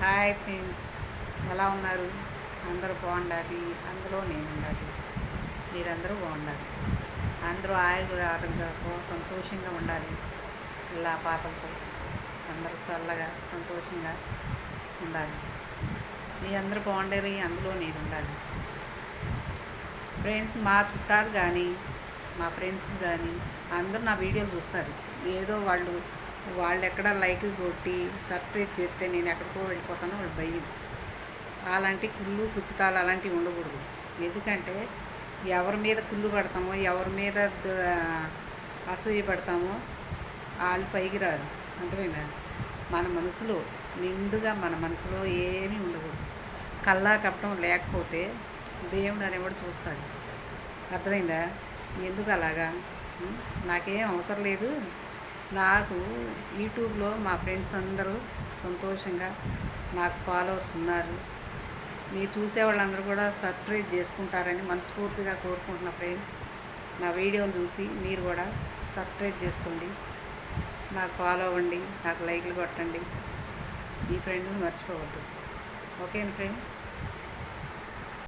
Hi friends, ఎలా ఉన్నారు? అందరూ బాగుండాలి, అందులో నేను ఉండాలి. మీరందరూ బాగుండాలి. అందరూ ఆరోగ్యంతో సంతోషంగా ఉండాలి. ఇలా పాపలతో అందరూ చల్లగా సంతోషంగా ఉండాలి. మీ అందరూ బాగుండాలి, అందులో నేను ఉండాలి. ఫ్రెండ్స్, మా చుట్టాలు కానీ మా ఫ్రెండ్స్ కానీ అందరూ నా వీడియోలు చూస్తారు. ఏదో వాళ్ళు ఎక్కడ లైకులు కొట్టి సర్ప్రైజ్ చేస్తే నేను ఎక్కడికో వెళ్ళిపోతానో వాళ్ళు భయం. అలాంటి కుళ్ళు కుచితాలు అలాంటివి ఉండకూడదు. ఎందుకంటే ఎవరి మీద కుళ్ళు పడతామో, ఎవరి మీద అసూయ పడతామో వాళ్ళు పైకి రారు. అర్థమైందా? మన మనసులో నిండుగా మన మనసులో ఏమీ ఉండకూడదు. కల్లా కప్పటం లేకపోతే దేవుడు అనేవాడు చూస్తాడు. అర్థమైందా? ఎందుకు అలాగా? నాకేం అవసరం లేదు. నాకు యూట్యూబ్లో మా ఫ్రెండ్స్ అందరూ సంతోషంగా నాకు ఫాలోవర్స్ ఉన్నారు. మీరు చూసే వాళ్ళందరూ కూడా సబ్స్క్రైబ్ చేసుకుంటారని మనస్ఫూర్తిగా కోరుకుంటున్నా. ఫ్రెండ్, నా వీడియోలు చూసి మీరు కూడా సబ్స్క్రైబ్ చేసుకోండి, నాకు ఫాలో అవ్వండి, నాకు లైక్లు కొట్టండి. మీ ఫ్రెండ్ని మర్చిపోవద్దు. ఓకేనా ఫ్రెండ్?